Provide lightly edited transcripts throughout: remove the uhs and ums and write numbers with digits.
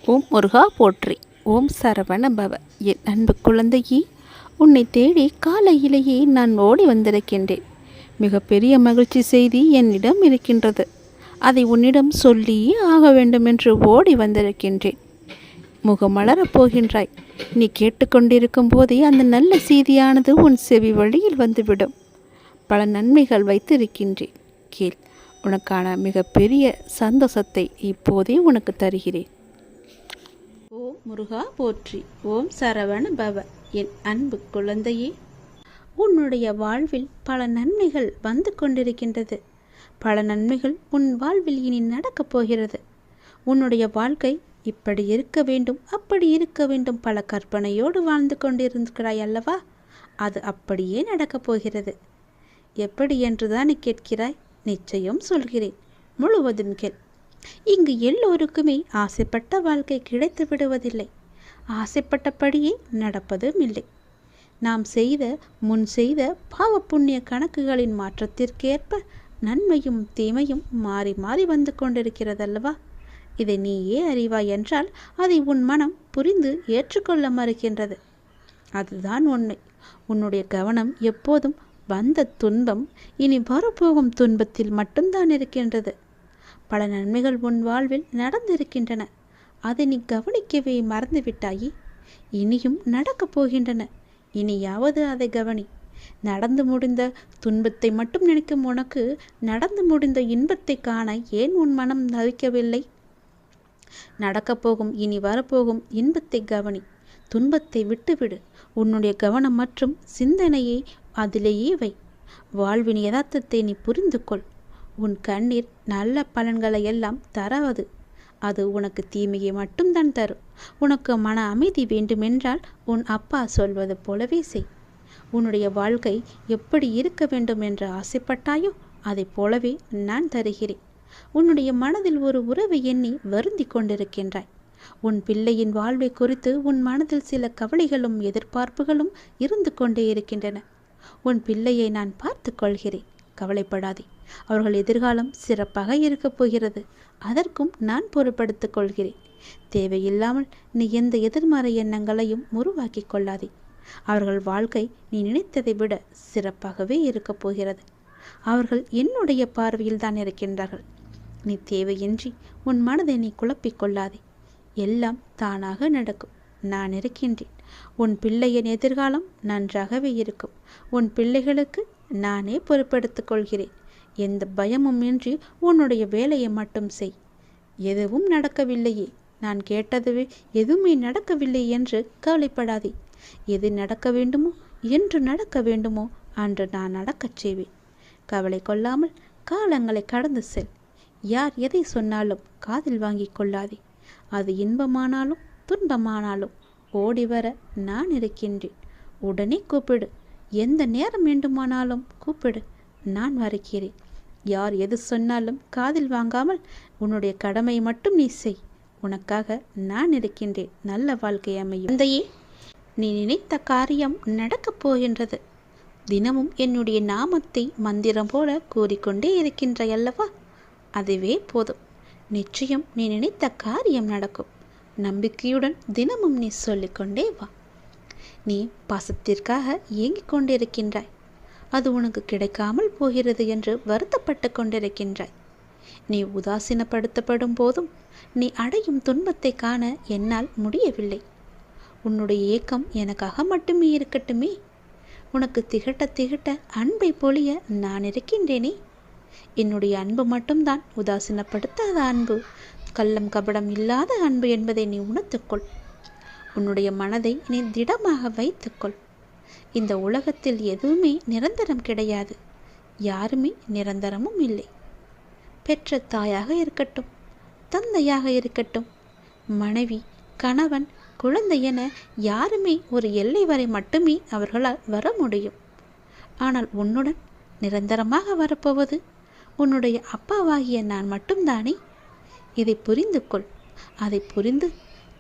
ஓம் முருகா போற்றி. ஓம் சரவண பவ. என் அன்பு குழந்தையே, உன்னை தேடி காலையிலேயே நான் ஓடி வந்திருக்கின்றேன். மிகப்பெரிய மகிழ்ச்சி செய்தி என்னிடம் இருக்கின்றது. அதை உன்னிடம் சொல்லியே ஆக வேண்டும் என்று ஓடி வந்திருக்கின்றேன். முகமலரப் போகின்றாய். நீ கேட்டுக்கொண்டிருக்கும் போதே அந்த நல்ல செய்தியானது உன் செவி வழியில் வந்துவிடும். பல நன்மைகள் வைத்திருக்கின்றேன். கேள். உனக்கான மிகப்பெரிய சந்தோஷத்தை இப்போதே உனக்கு தருகிறேன். ஓம் முருகா போற்றி. ஓம் சரவண பவ. என் அன்பு குழந்தையே, உன்னுடைய வாழ்வில் பல நன்மைகள் வந்து கொண்டிருக்கின்றது. பல நன்மைகள் உன் வாழ்வில் இனி நடக்கப் போகிறது. உன்னுடைய வாழ்க்கை இப்படி இருக்க வேண்டும், அப்படி இருக்க வேண்டும், பல கற்பனையோடு வாழ்ந்து கொண்டிருக்கிறாய் அல்லவா? அது அப்படியே நடக்கப் போகிறது. எப்படி என்றுதான் நீ கேட்கிறாய்? நிச்சயம் சொல்கிறேன், முழுவதும் கேள். இங்கு எல்லோருக்குமே ஆசைப்பட்ட வாழ்க்கை கிடைத்து விடுவதில்லை. ஆசைப்பட்டபடியே நடப்பதும் இல்லை. நாம் முன் செய்த பாவ புண்ணிய கணக்குகளின் மாற்றத்திற்கேற்ப நன்மையும் தீமையும் மாறி மாறி வந்து கொண்டிருக்கிறதல்லவா? இதை நீயே அறிவாய் என்றால் அதை உன் மனம் புரிந்து ஏற்றுக்கொள்ள மறுக்கின்றது. அதுதான் உண்மை. உன்னுடைய கவனம் எப்போதும் வந்த துன்பம் இனி வரப்போகும் துன்பத்தில் மட்டும்தான் இருக்கின்றது. பல நன்மைகள் உன் வாழ்வில் நடந்திருக்கின்றன. அதை நீ கவனிக்கவே மறந்துவிட்டாயே. இனியும் நடக்கப் போகின்றன. இனியாவது அதை கவனி. நடந்து முடிந்த துன்பத்தை மட்டும் நினைக்கும் உனக்கு நடந்து முடிந்த இன்பத்தை காண ஏன் உன் மனம் தவிக்கவில்லை? நடக்கப் போகும் இனி வரப்போகும் இன்பத்தை கவனி. துன்பத்தை விட்டுவிடு. உன்னுடைய கவனம் மற்றும் சிந்தனையை அதிலேயே வை. வாழ்வின் யதார்த்தத்தை நீ புரிந்து கொள். உன் கண்ணீர் நல்ல பலன்களை எல்லாம் தராது. அது உனக்கு தீமையை மட்டும்தான் தரும். உனக்கு மன அமைதி வேண்டுமென்றால் உன் அப்பா சொல்வது போலவே செய். உன்னுடைய வாழ்க்கை எப்படி இருக்க வேண்டும் என்று ஆசைப்பட்டாயோ அதை போலவே நான் தருகிறேன். உன்னுடைய மனதில் ஒரு உறவை எண்ணி வருந்தி கொண்டிருக்கின்றாய். உன் பிள்ளையின் வாழ்வை குறித்து உன் மனதில் சில கவலைகளும் எதிர்பார்ப்புகளும் இருந்து கொண்டே இருக்கின்றன. உன் பிள்ளையை நான் பார்த்து கொள்கிறேன், கவலைப்படாதே. அவர்கள் எதிர்காலம் சிறப்பாக இருக்கப் போகிறது. அதற்கும் நான் பொறுப்படுத்திக் கொள்கிறேன். தேவையில்லாமல் நீ எந்த எதிர்மறை எண்ணங்களையும் உருவாக்கி கொள்ளாதே. அவர்கள் வாழ்க்கை நீ நினைத்ததை விட சிறப்பாகவே இருக்கப் போகிறது. அவர்கள் என்னுடைய பார்வையில் தான் இருக்கின்றார்கள். நீ தேவையின்றி உன் மனதை நீ குழப்பிக் கொள்ளாதே. எல்லாம் தானாக நடக்கும். நான் இருக்கின்றேன். உன் பிள்ளையின் எதிர்காலம் நன்றாகவே இருக்கும். உன் பிள்ளைகளுக்கு நானே பொறுப்படுத்திக் கொள்கிறேன். எந்த பயமும் இன்றி உன்னுடைய வேலையை மட்டும் செய். எதுவும் நடக்கவில்லையே, நான் கேட்டதுவே எதுவுமே நடக்கவில்லை என்று கவலைப்படாதே. எது நடக்க வேண்டுமோ, என்று நடக்க வேண்டுமோ அன்று நான் நடக்கச் செய்வேன். கவலை கொள்ளாமல் காலங்களை கடந்து செல். யார் எதை சொன்னாலும் காதில் வாங்கி கொள்ளாதே. அது இன்பமானாலும் துன்பமானாலும் ஓடி வர நான் இருக்கின்றேன். உடனே கூப்பிடு. எந்த நேரம் வேண்டுமானாலும் கூப்பிடு, நான் வருகிறேன். யார் எது சொன்னாலும் காதில் வாங்காமல் உன்னுடைய கடமை மட்டும் நீ செய். உனக்காக நான் இருக்கின்றேன். நல்ல வாழ்க்கை அமையும். தந்தையே, நீ நினைத்த காரியம் நடக்கப் போகின்றது. தினமும் என்னுடைய நாமத்தை மந்திரம் போல கூறிக்கொண்டே இருக்கின்றாய் அல்லவா? அதுவே போதும். நிச்சயம் நீ நினைத்த காரியம் நடக்கும். நம்பிக்கையுடன் தினமும் நீ சொல்லிக்கொண்டே வா. நீ பாசத்திற்காக ஏங்கிக் கொண்டிருக்கின்றாய். அது உனக்கு கிடைக்காமல் போகிறது என்று வருத்தப்பட்டு கொண்டிருக்கின்றாய். நீ உதாசீனப்படுத்தப்படும் போதும் நீ அடையும் துன்பத்தை காண என்னால் முடியவில்லை. உன்னுடைய ஏக்கம் எனக்காக மட்டுமே இருக்கட்டுமே. உனக்கு திகட்ட திகட்ட அன்பை பொழிய நான் இருக்கின்றேனே. என்னுடைய அன்பு மட்டும்தான் உதாசீனப்படுத்தாத அன்பு, கள்ளம் கபடம் இல்லாத அன்பு என்பதை நீ உணர்த்துக்கொள். உன்னுடைய மனதை நீ திடமாக வைத்துக்கொள். இந்த உலகத்தில் எதுவுமே நிரந்தரம் கிடையாது. யாருமே நிரந்தரமும் இல்லை. பெற்ற தாயாக இருக்கட்டும், தந்தையாக இருக்கட்டும், மனைவி, கணவன், குழந்தை என யாருமே ஒரு எல்லை வரை மட்டுமே அவர்களால் வர முடியும். ஆனால் உன்னுடன் நிரந்தரமாக வரப்போவது உன்னுடைய அப்பாவாகிய நான் மட்டும்தானே. இதை புரிந்து கொள். அதை புரிந்து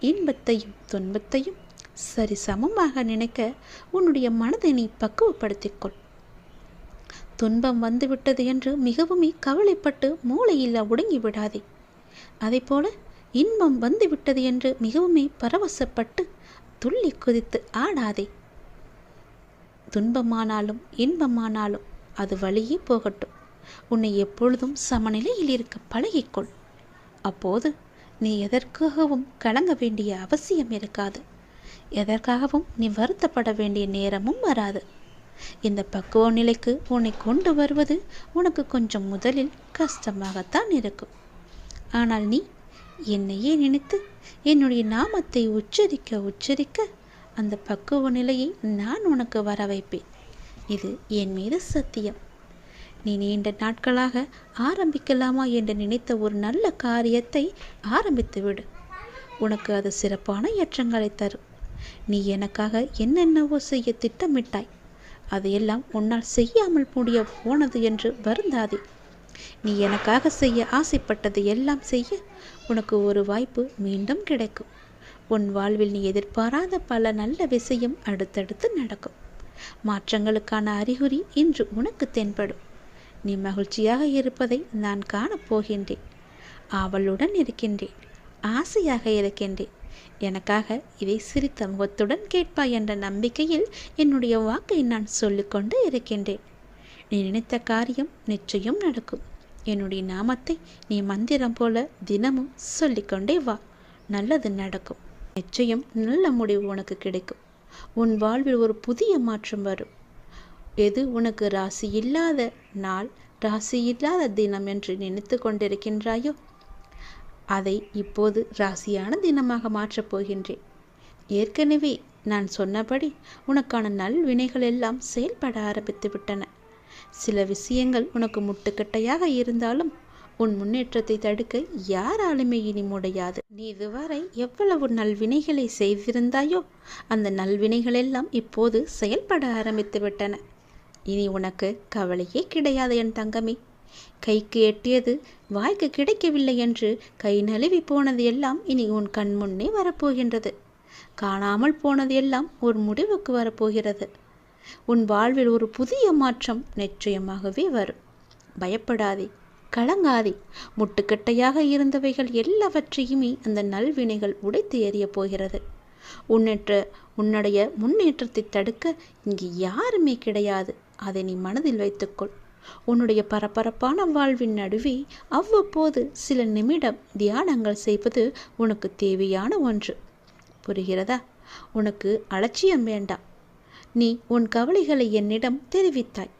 இன்பத்தையும் துன்பத்தையும் சரி சமமாக நினைக்க உன்னுடைய மனதை நீ பக்குவப்படுத்திக்கொள். துன்பம் வந்துவிட்டது என்று மிகவுமே கவலைப்பட்டு மூளையில் ஒடுங்கி விடாதே. அதேபோல இன்பம் வந்துவிட்டது என்று மிகவுமே பரவசப்பட்டு துள்ளி குதித்து ஆடாதே. துன்பமானாலும் இன்பமானாலும் அது வழியே போகட்டும். உன்னை எப்பொழுதும் சமநிலையில் இருக்க பழகிக்கொள். அப்போது நீ எதற்காகவும் கலங்க வேண்டிய அவசியம் இருக்காது. எதற்காகவும் நீ வருத்தப்பட வேண்டிய நேரமும் வராது. இந்த பக்குவ நிலைக்கு உன்னை கொண்டு வருவது உனக்கு கொஞ்சம் முதலில் கஷ்டமாகத்தான் இருக்கும். ஆனால் நீ என்னையே நினைத்து என்னுடைய நாமத்தை உச்சரிக்க உச்சரிக்க அந்த பக்குவ நிலையை நான் உனக்கு வர வைப்பேன். இது என் மீது சத்தியம். நீ நீண்ட நாட்களாக ஆரம்பிக்கலாமா என்று நினைத்த ஒரு நல்ல காரியத்தை ஆரம்பித்து விடு. உனக்கு அது சிறப்பான ஏற்றங்களை தரும். நீ எனக்காக என்னென்னவோ செய்ய திட்டமிட்டாய். அதையெல்லாம் உன்னால் செய்யாமல் முடிய போனது என்று வருந்தாதே. நீ எனக்காக செய்ய ஆசைப்பட்டது எல்லாம் செய்ய உனக்கு ஒரு வாய்ப்பு மீண்டும் கிடைக்கும். உன் வாழ்வில் நீ எதிர்பாராத பல நல்ல விஷயம் அடுத்தடுத்து நடக்கும். மாற்றங்களுக்கான அறிகுறி இன்று உனக்கு தென்படும். நீ மகிழ்ச்சியாக இருப்பதை நான் காணப்போகின்றேன். ஆவலுடன் இருக்கின்றேன். ஆசையாக இருக்கின்றேன். எனக்காக இதை சிரித்த முகத்துடன் கேட்பாய் என்ற நம்பிக்கையில் என்னுடைய வாக்கை நான் சொல்லிக்கொண்டு இருக்கின்றேன். நீ நினைத்த காரியம் நிச்சயம் நடக்கும். என்னுடைய நாமத்தை நீ மந்திரம் போல தினமும் சொல்லிக்கொண்டே வா. நல்லது நடக்கும். நிச்சயம் நல்ல முடிவு உனக்கு கிடைக்கும். உன் வாழ்வில் ஒரு புதிய மாற்றம் வரும். எது உனக்கு ராசி இல்லாத நாள், ராசி இல்லாத தினம் என்று நினைத்து கொண்டிருக்கின்றாயோ அதை இப்போது ராசியான தினமாக மாற்றப் போகின்றேன். ஏற்கனவே நான் சொன்னபடி உனக்கான நல்வினைகள் எல்லாம் செயல்பட ஆரம்பித்து விட்டன. சில விஷயங்கள் உனக்கு முட்டுக்கட்டையாக இருந்தாலும் உன் முன்னேற்றத்தை தடுக்க யாராலுமே இனி முடியாது. நீ இதுவரை எவ்வளவு நல்வினைகளை செய்திருந்தாயோ அந்த நல்வினைகள் எல்லாம் இப்போது செயல்பட ஆரம்பித்து விட்டன. இனி உனக்கு கவலையே கிடையாது என் தங்கமே. கைக்கு எட்டியது வாய்க்கு கிடைக்கவில்லை என்று கை நழுவி போனது எல்லாம் இனி உன் கண் முன்னே வரப்போகின்றது. காணாமல் போனது எல்லாம் ஒரு முடிவுக்கு வரப்போகிறது. உன் வாழ்வில் ஒரு புதிய மாற்றம் நிச்சயமாகவே வரும். பயப்படாதே, கலங்காதே. முட்டுக்கட்டையாக இருந்தவைகள் எல்லாவற்றையுமே அந்த நல்வினைகள் உடைத்து எறிய போகிறது. உன்னுடைய முன்னேற்றத்தை தடுக்க இங்கு யாருமே கிடையாது. அதை நீ மனதில் வைத்துக்கொள். உன்னுடைய பரபரப்பான வாழ்வின் நடுவே அவ்வப்போது சில நிமிடம் தியானங்கள் செய்வது உனக்கு தேவையான ஒன்று. புரிகிறதா? உனக்கு அலட்சியம் வேண்டாம். நீ உன் கவலைகளை என்னிடம் தெரிவித்தாய்.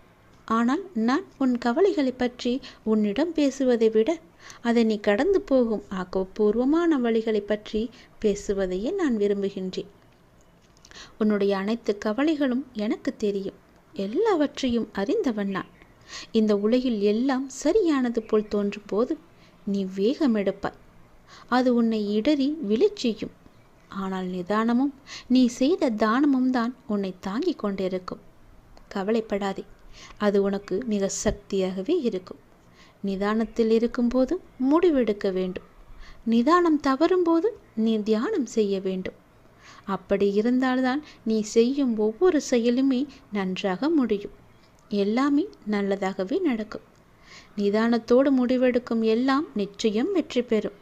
ஆனால் நான் உன் கவலைகளை பற்றி உன்னிடம் பேசுவதை விட அதை நீ கடந்து போகும் ஆக்கப்பூர்வமான வழிகளை பற்றி பேசுவதையே நான் விரும்புகின்றேன். உன்னுடைய அனைத்து கவலைகளும் எனக்கு தெரியும். எல்லாவற்றையும் அறிந்தவன் நான். இந்த உலகில் எல்லாம் சரியானது போல் தோன்றும் போது நீ வேகம் எடுப்பாய். அது உன்னை இடறி விழச்செய்யும். ஆனால் நிதானமும் நீ செய்த தானமும் தான் உன்னை தாங்கிக் கொண்டிருக்கும். கவலைப்படாதே. அது உனக்கு மிக சக்தியாகவே இருக்கும். நிதானத்தில் இருக்கும்போது முடிவெடுக்க வேண்டும். நிதானம் தவறும்போது நீ தியானம் செய்ய வேண்டும். அப்படி இருந்தால்தான் நீ செய்யும் ஒவ்வொரு செயலுமே நன்றாக முடியும். எல்லாமே நல்லதாகவே நடக்கும். நிதானத்தோடு முடிவெடுக்கும் எல்லாம் நிச்சயம் வெற்றி பெறும்.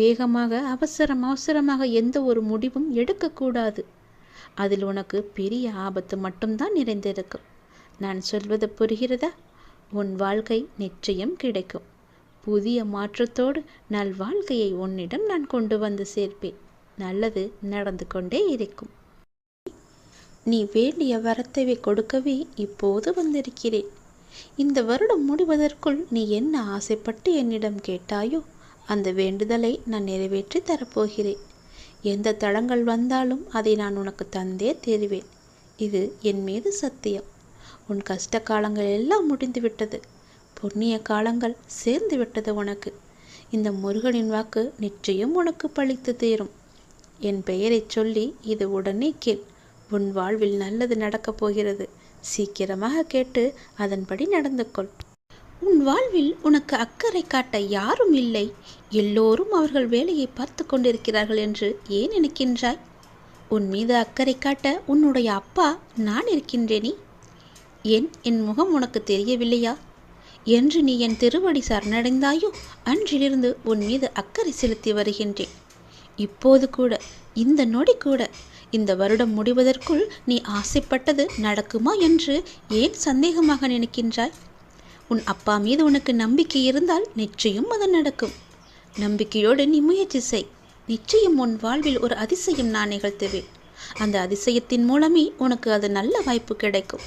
வேகமாக அவசரமாக எந்த ஒரு முடிவும் எடுக்கக்கூடாது. அதில் உனக்கு பெரிய ஆபத்து மட்டும்தான் நிறைந்திருக்கும். நான் சொல்வது புரிகிறதா? உன் வாழ்க்கை நிச்சயம் கிடைக்கும். புதிய மாற்றத்தோடு நல்வாழ்க்கையை உன்னிடம் நான் கொண்டு வந்து சேர்ப்பேன். நல்லது நடந்து கொண்டே இருக்கும். நீ வேண்டிய வரத்தை கொடுக்கவே இப்போது வந்திருக்கிறேன். இந்த வருடம் முடிவதற்குள் நீ என்ன ஆசைப்பட்டு என்னிடம் கேட்டாயோ அந்த வேண்டுதலை நான் நிறைவேற்றி தரப்போகிறேன். எந்த தடங்கள் வந்தாலும் அதை நான் உனக்கு தந்தே தருவேன். இது என் மீது சத்தியம். உன் கஷ்ட காலங்கள் எல்லாம் முடிந்துவிட்டது. புண்ணிய காலங்கள் சேர்ந்து விட்டது உனக்கு. இந்த முருகனின் வாக்கு நிச்சயம் உனக்கு பழித்து தீரும். என் பெயரை சொல்லி இது உடனே கேள். உன் வாழ்வில் நல்லது நடக்கப் போகிறது. சீக்கிரமாக கேட்டு அதன்படி நடந்து கொள். உன் வாழ்வில் உனக்கு அக்கறை காட்ட யாரும் இல்லை. எல்லோரும் அவர்கள் வேலையை பார்த்து கொண்டிருக்கிறார்கள் என்று ஏன் நினைக்கின்றாய்? உன் மீது அக்கறை காட்ட உன்னுடைய அப்பா நான் இருக்கின்றேனே. என் முகம் உனக்கு தெரியவில்லையா? என்று நீ என் திருவடி சரணடைந்தாயோ அன்றிலிருந்து உன் மீது அக்கறை செலுத்தி வருகின்றேன். இப்போது கூட, இந்த நொடி கூட, இந்த வருடம் முடிவதற்குள் நீ ஆசைப்பட்டது நடக்குமா என்று ஏன் சந்தேகமாக நினைக்கின்றாய்? உன் அப்பா மீது உனக்கு நம்பிக்கை இருந்தால் நிச்சயம் அது நடக்கும். நம்பிக்கையோடு நீ முயற்சி செய். நிச்சயம் உன் வாழ்வில் ஒரு அதிசயம் நான் நிகழ்த்துவேன். அந்த அதிசயத்தின் மூலமே உனக்கு அது நல்ல வாய்ப்பு கிடைக்கும்.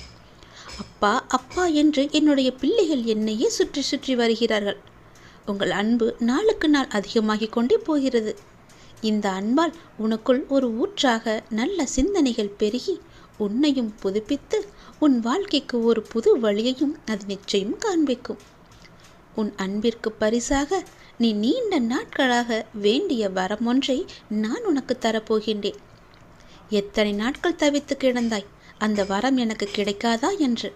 அப்பா அப்பா என்று என்னுடைய பிள்ளைகள் என்னையே சுற்றி சுற்றி வருகிறார்கள். உங்கள் அன்பு நாளுக்கு நாள் அதிகமாகிக் கொண்டே போகிறது. இந்த அன்பால் உனக்குள் ஒரு ஊற்றாக நல்ல சிந்தனைகள் பெருகி உன்னையும் புதுப்பித்து உன் வாழ்க்கைக்கு ஒரு புது வழியையும் அது நிச்சயம் காண்பிக்கும். உன் அன்பிற்கு பரிசாக நீ நீண்ட நாட்களாக வேண்டிய வரம் ஒன்றை நான் உனக்கு தரப்போகின்றேன். எத்தனை நாட்கள் தவித்து கிடந்தாய், அந்த வரம் எனக்கு கிடைக்காதா என்று.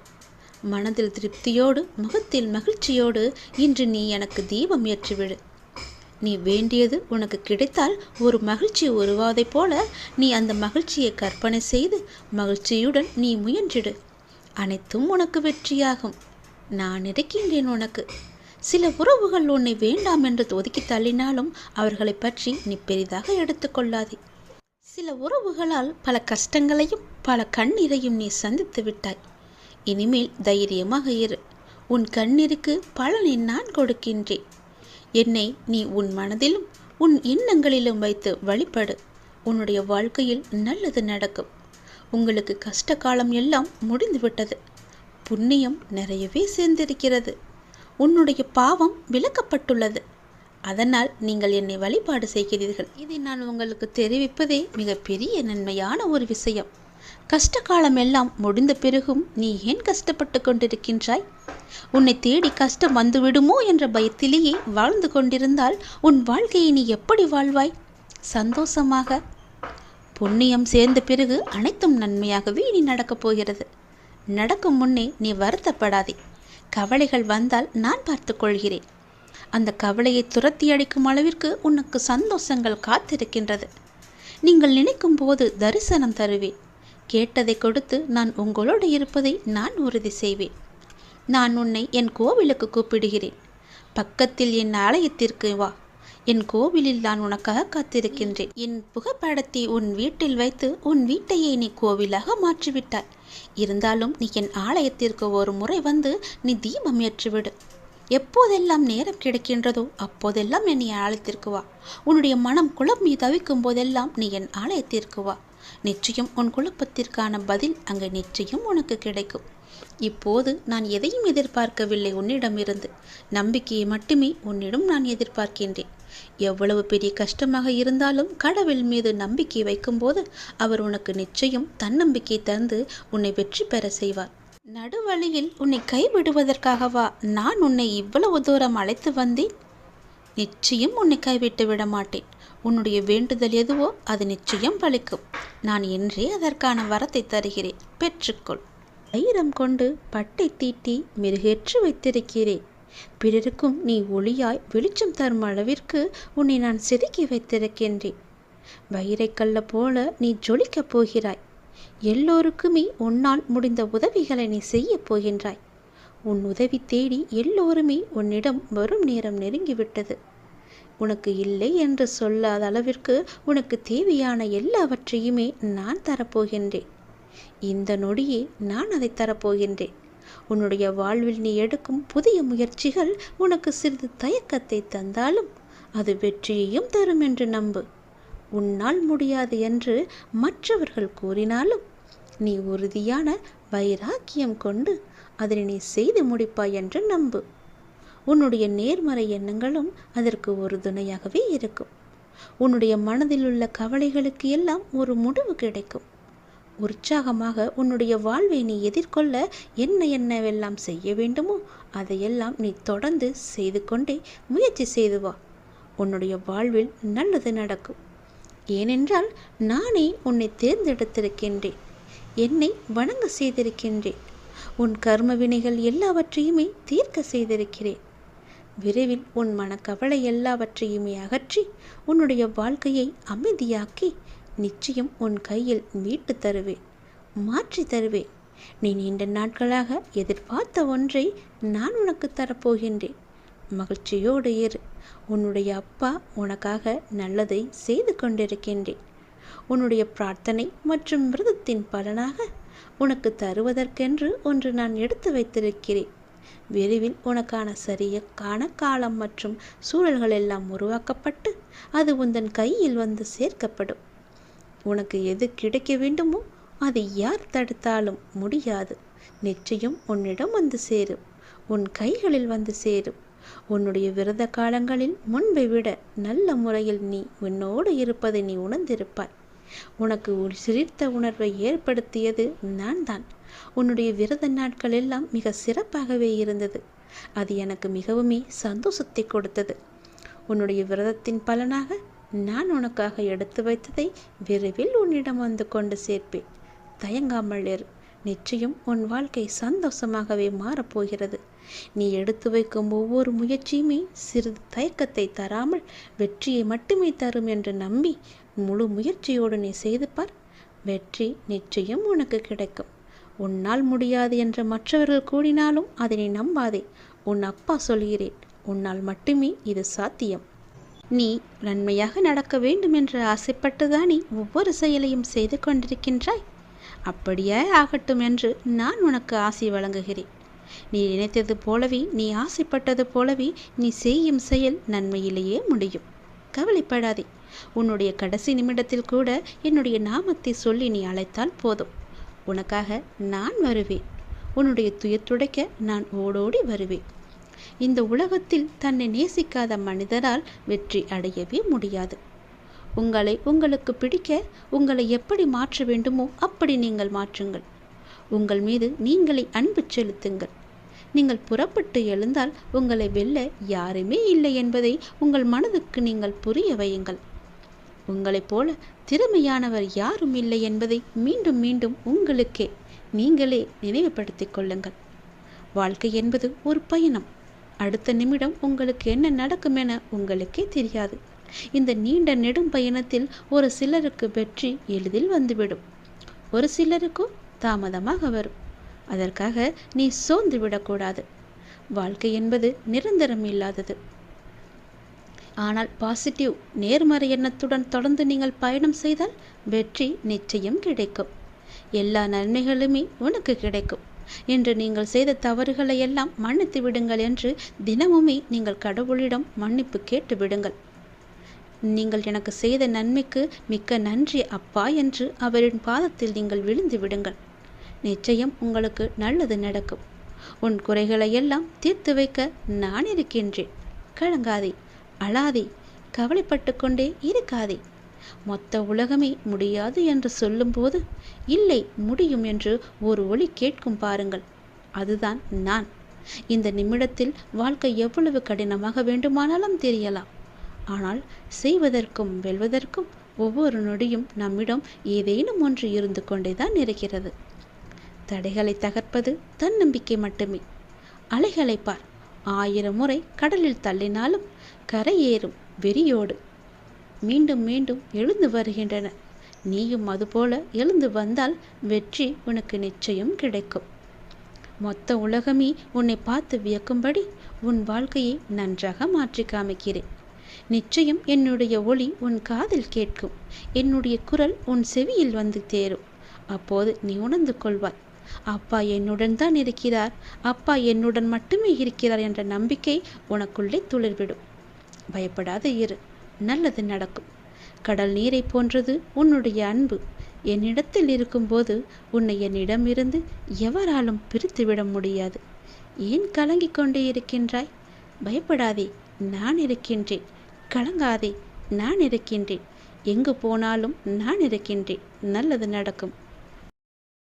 மனதில் திருப்தியோடு முகத்தில் மகிழ்ச்சியோடு இன்று நீ எனக்கு தீபம் ஏற்றிவிடு. நீ வேண்டியது உனக்கு கிடைத்தால் ஒரு மகிழ்ச்சி உருவாவதைப் போல நீ அந்த மகிழ்ச்சியை கற்பனை செய்து மகிழ்ச்சியுடன் நீ முயன்றிடு. அனைத்தும் உனக்கு வெற்றியாகும். நான் இருக்கின்றேன் உனக்கு. சில உறவுகள் உன்னை வேண்டாம் என்று ஒதுக்கி தள்ளினாலும் அவர்களை பற்றி நீ பெரிதாக எடுத்துக்கொள்ளாதே. சில உறவுகளால் பல கஷ்டங்களையும் பல கண்ணீரையும் நீ சந்தித்து விட்டாய். இனிமேல் தைரியமாக இரு. உன் கண்ணீருக்கு பலனை நான் கொடுக்கின்றேன். என்னை நீ உன் மனதிலும் உன் எண்ணங்களிலும் வைத்து வழிபடு. உன்னுடைய வாழ்க்கையில் நல்லது நடக்கும். உங்களுக்கு கஷ்ட காலம் எல்லாம் முடிந்துவிட்டது. புண்ணியம் நிறையவே சேர்ந்திருக்கிறது. உன்னுடைய பாவம் விலக்கப்பட்டுள்ளது. அதனால் நீங்கள் என்னை வழிபாடு செய்கிறீர்கள். இதை நான் உங்களுக்கு தெரிவிப்பதே மிகப்பெரிய நன்மையான ஒரு விஷயம். கஷ்ட காலம் எல்லாம் முடிந்த பிறகும் நீ ஏன் கஷ்டப்பட்டு கொண்டிருக்கின்றாய்? உன்னை தேடி கஷ்டம் வந்துவிடுமோ என்ற பயத்திலேயே வாழ்ந்து கொண்டிருந்தால் உன் வாழ்க்கையை நீ எப்படி வாழ்வாய்? சந்தோஷமாக. புண்ணியம் சேர்ந்த பிறகு அனைத்தும் நன்மையாகவே நீ நடக்கப் போகிறது. நடக்கும் முன்னே நீ வருத்தப்படாதே. கவலைகள் வந்தால் நான் பார்த்து கொள்கிறேன். அந்த கவலையை துரத்தி அடிக்கும் அளவிற்கு உனக்கு சந்தோஷங்கள் காத்திருக்கின்றது. நீங்கள் நினைக்கும் போது தரிசனம் தருவேன். கேட்டதை கொடுத்து நான் உங்களோடு இருப்பதை நான் உறுதி செய்வேன். நான் உன்னை என் கோவிலுக்கு கூப்பிடுகிறேன். பக்கத்தில் என் ஆலயத்திற்கு வா. என் கோவிலில் நான் உனக்காக காத்திருக்கின்றேன். என் புகைப்படத்தை உன் வீட்டில் வைத்து உன் வீட்டையே நீ கோவிலாக மாற்றிவிட்டாய். இருந்தாலும் நீ என் ஆலயத்திற்கு ஒரு முறை வந்து நீ தீபம் ஏற்றிவிடு. எப்போதெல்லாம் நேரம் கிடைக்கின்றதோ அப்போதெல்லாம் என்னை ஆலயத்திற்கு வா. உன்னுடைய மனம் குழம்பி தவிக்கும் போதெல்லாம் நீ என் ஆலயத்திற்கு வா. நிச்சயம் உன் குழப்பத்திற்கான பதில் அங்கே நிச்சயம் உனக்கு கிடைக்கும். இப்போது நான் எதையும் எதிர்பார்க்கவில்லை உன்னிடமிருந்து. நம்பிக்கையை மட்டுமே உன்னிடம் நான் எதிர்பார்க்கின்றேன். எவ்வளவு பெரிய கஷ்டமாக இருந்தாலும் கடவுள் மீது நம்பிக்கை வைக்கும்போது அவர் உனக்கு நிச்சயம் தன்னம்பிக்கை தந்து உன்னை வெற்றி பெற செய்வார். நடுவழியில் உன்னை கைவிடுவதற்காகவா நான் உன்னை இவ்வளவு தூரம் அழைத்து வந்தேன்? நிச்சயம் உன்னை கைவிட்டு விட மாட்டேன். உன்னுடைய வேண்டுதல் எதுவோ அது நிச்சயம் பலிக்கும். நான் என்றே அதற்கான வரத்தை தருகிறேன். பெற்றுக்கொள். தைரம் கொண்டு பட்டை தீட்டி மெருகேற்றி வைத்திருக்கிறேன். பிறருக்கும் நீ ஒளியாய் வெளிச்சம் தரும் அளவிற்கு உன்னை நான் செதுக்கி வைத்திருக்கின்றேன். வைரைக்கல்ல போல நீ ஜொலிக்கப் போகிறாய். எல்லோருக்குமே உன்னால் முடிந்த உதவிகளை நீ செய்ய போகின்றாய். உன் உதவி தேடி எல்லோருமே உன்னிடம் வரும் நேரம் நெருங்கிவிட்டது. உனக்கு இல்லை என்று சொல்லாத அளவிற்கு உனக்கு தேவையான எல்லாவற்றையுமே நான் தரப்போகின்றேன். இந்த நொடியே நான் அதை தரப்போகின்றேன். உன்னுடைய வாழ்வில் நீ எடுக்கும் புதிய முயற்சிகள் உனக்கு சிறிது தயக்கத்தை தந்தாலும் அது வெற்றியையும் தரும் என்று நம்பு. உன்னால் முடியாது என்று மற்றவர்கள் கூறினாலும் நீ உறுதியான வைராக்கியம் கொண்டு அதனை நீ செய்து முடிப்பாய் என்று நம்பு. உன்னுடைய நேர்மறை எண்ணங்களும் அதற்கு ஒரு துணையாகவே இருக்கும். உன்னுடைய மனதில் உள்ள கவலைகளுக்கு எல்லாம் ஒரு முடிவு கிடைக்கும். உற்சாகமாக உன்னுடைய வாழ்வை நீ எதிர்கொள்ள என்னவெல்லாம் செய்ய வேண்டுமோ அதையெல்லாம் நீ தொடர்ந்து செய்து கொண்டே முயற்சி செய்து வா. உன்னுடைய வாழ்வில் நல்லது நடக்கும். ஏனென்றால் நானே உன்னை தேர்ந்தெடுத்திருக்கின்றேன். என்னை வணங்க செய்திருக்கின்றேன். உன் கர்ம வினைகள் எல்லாவற்றையுமே தீர்க்க செய்திருக்கிறேன். விரைவில் உன் மனக்கவலை எல்லாவற்றையுமே அகற்றி உன்னுடைய வாழ்க்கையை அமைதியாக்கி நிச்சயம் உன் கையில் மீட்டு தருவேன், மாற்றி தருவேன். நீ நீண்ட நாட்களாக எதிர்பார்த்த ஒன்றை நான் உனக்கு தரப்போகின்றேன். மகிழ்ச்சியோடு இரு. உன்னுடைய அப்பா உனக்காக நல்லதை செய்து கொண்டிருக்கின்றேன். உன்னுடைய பிரார்த்தனை மற்றும் விரதத்தின் பலனாக உனக்கு தருவதற்கென்று ஒன்று நான் எடுத்து வைத்திருக்கிறேன். விரைவில் உனக்கான சரியான காலம் மற்றும் சூழல்கள் எல்லாம் உருவாக்கப்பட்டு அது உந்தன் கையில் வந்து சேர்க்கப்படும். உனக்கு எது கிடைக்க வேண்டுமோ அதை யார் தடுத்தாலும் முடியாது. நிச்சயம் உன்னிடம் வந்து சேரும், உன் கைகளில் வந்து சேரும். உன்னுடைய விரத காலங்களில் முன்பை விட நல்ல முறையில் நீ உன்னோடு இருப்பதை நீ உணர்ந்திருப்பாய். உனக்கு ஒரு சிரித்த உணர்வை ஏற்படுத்தியது நான் தான். உன்னுடைய விரத நாட்கள் எல்லாம் மிக சிறப்பாகவே இருந்தது. அது எனக்கு மிகவுமே சந்தோஷத்தை கொடுத்தது. உன்னுடைய விரதத்தின் பலனாக நான் உனக்காக எடுத்து வைத்ததை விரைவில் உன்னிடம் வந்து கொண்டு சேர்ப்பேன். தயங்காமல் இரு. நிச்சயம் உன் வாழ்க்கை சந்தோஷமாகவே மாறப்போகிறது. நீ எடுத்து வைக்கும் ஒவ்வொரு முயற்சியுமே சிறிது தயக்கத்தை தராமல் வெற்றியை மட்டுமே தரும் என்று நம்பி முழு முயற்சியோடு நீ செய்து பார். வெற்றி நிச்சயம் உனக்கு கிடைக்கும். உன்னால் முடியாது என்று மற்றவர்கள் கூறினாலும் அதை நீ நம்பாதே. உன் அப்பா சொல்கிறேன், உன்னால் மட்டுமே இது சாத்தியம். நீ நன்மையாக நடக்க வேண்டும் என்று ஆசைப்பட்டுதானே ஒவ்வொரு செயலையும் செய்து கொண்டிருக்கின்றாய். அப்படியே ஆகட்டும் என்று நான் உனக்கு ஆசை வழங்குகிறேன். நீ நினைத்தது போலவே, நீ ஆசைப்பட்டது போலவே நீ செய்யும் செயல் நன்மையிலேயே முடியும். கவலைப்படாதே. உன்னுடைய கடைசி நிமிடத்தில் கூட என்னுடைய நாமத்தை சொல்லி நீ அழைத்தால் போதும். உனக்காக நான் வருவேன். உன்னுடைய துயர் துடைக்க நான் ஓடோடி வருவேன். இந்த உலகத்தில் தன்னை நேசிக்காத மனிதரால் வெற்றி அடையவே முடியாது. உங்களுக்கு பிடிக்க உங்களை எப்படி மாற்ற வேண்டுமோ அப்படி நீங்கள் மாற்றுங்கள். உங்கள் மீது நீங்களே அன்பு செலுத்துங்கள். நீங்கள் புறப்பட்டு எழுந்தால் உங்களை வெல்ல யாருமே இல்லை என்பதை உங்கள் மனதுக்கு நீங்கள் புரிய வையுங்கள். உங்களைப் போல திறமையானவர் யாரும் இல்லை என்பதை மீண்டும் மீண்டும் உங்களுக்கே நீங்களே நினைவுபடுத்திக் கொள்ளுங்கள். வாழ்க்கை என்பது ஒரு பயணம். அடுத்த நிமிடம் உங்களுக்கு என்ன நடக்கும் என உங்களுக்கே தெரியாது. இந்த நீண்ட நெடும் பயணத்தில் ஒரு சிலருக்கு வெற்றி எளிதில் வந்துவிடும், ஒரு சிலருக்கும் தாமதமாக வரும். அதற்காக நீ சோர்ந்து விடக்கூடாது. வாழ்க்கை என்பது நிரந்தரம் இல்லாதது. ஆனால் பாசிட்டிவ் நேர்மறை எண்ணத்துடன் தொடர்ந்து நீங்கள் பயணம் செய்தால் வெற்றி நிச்சயம் கிடைக்கும். எல்லா நன்மைகளுமே உனக்கு கிடைக்கும். என்று நீங்கள் செய்த தவறுகளை எல்லாம் மன்னித்து விடுங்கள் என்று தினமுமே நீங்கள் கடவுளிடம் மன்னிப்பு கேட்டு விடுங்கள். நீங்கள் எனக்கு செய்த நன்மைக்கு மிக்க நன்றி அப்பா என்று அவரின் பாதத்தில் நீங்கள் விழுந்து விடுங்கள். நிச்சயம் உங்களுக்கு நல்லது நடக்கும். உன் குறைகளை எல்லாம் தீர்த்து வைக்க நான் இருக்கின்றேன். கலங்காதே, அழாதே, கவலைப்பட்டு கொண்டே இருக்காதே. மொத்த உலகமே முடியாது என்று சொல்லும்போது இல்லை முடியும் என்று ஒரு ஒலி கேட்கும் பாருங்கள். அதுதான் நான். இந்த நிமிடத்தில் வாழ்க்கை எவ்வளவு கடினமாக வேண்டுமானாலும் தெரியலாம். ஆனால் செய்வதற்கும் வெல்வதற்கும் ஒவ்வொரு நொடியும் நம்மிடம் ஏதேனும் ஒன்று இருந்து கொண்டேதான் இருக்கிறது. தடைகளை தகர்ப்பது தன்னம்பிக்கை மட்டுமே. அலைகளை பார். 1000 முறை கடலில் தள்ளினாலும் கரையேறும் வெறியோடு மீண்டும் மீண்டும் எழுந்து வருகின்றன. நீயும் அதுபோல எழுந்து வந்தால் வெற்றி உனக்கு நிச்சயம் கிடைக்கும். மொத்த உலகமே உன்னை பார்த்து வியக்கும்படி உன் வாழ்க்கையை நன்றாக மாற்றி காமிக்கிறேன். நிச்சயம் என்னுடைய ஒளி உன் காதில் கேட்கும். என்னுடைய குரல் உன் செவியில் வந்து தேரும். அப்போது நீ உணர்ந்து கொள்வாய், அப்பா என்னுடன் தான் இருக்கிறார், அப்பா என்னுடன் மட்டுமே இருக்கிறார் என்ற நம்பிக்கை உனக்குள்ளே துளிர்விடும். பயப்படாத இரு, நல்லது நடக்கும். கடல் நீரை போன்றது உன்னுடைய அன்பு. என்னிடத்தில் இருக்கும்போது உன்னை என்னிடமிருந்து எவராலும் பிரித்துவிட முடியாது. ஏன் கலங்கிக் கொண்டே இருக்கின்றாய்? பயப்படாதே, நான் இருக்கின்றேன். கலங்காதே, நான் இருக்கின்றேன். எங்கு போனாலும் நான் இருக்கின்றேன். நல்லது நடக்கும்.